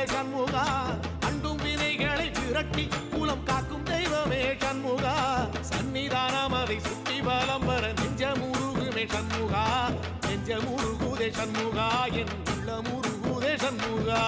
முருகுதே சண்முகா அண்டும் வினைகளை விரட்டி குலம் காக்கும் தெய்வமே சண்முகா சன்னிதானம் அதை சுற்றி பலம் வர நெஞ்ச முருகுமே சண்முகா நெஞ்ச முருகுதே சண்முகா என் உள்ள முருகுதே சண்முகா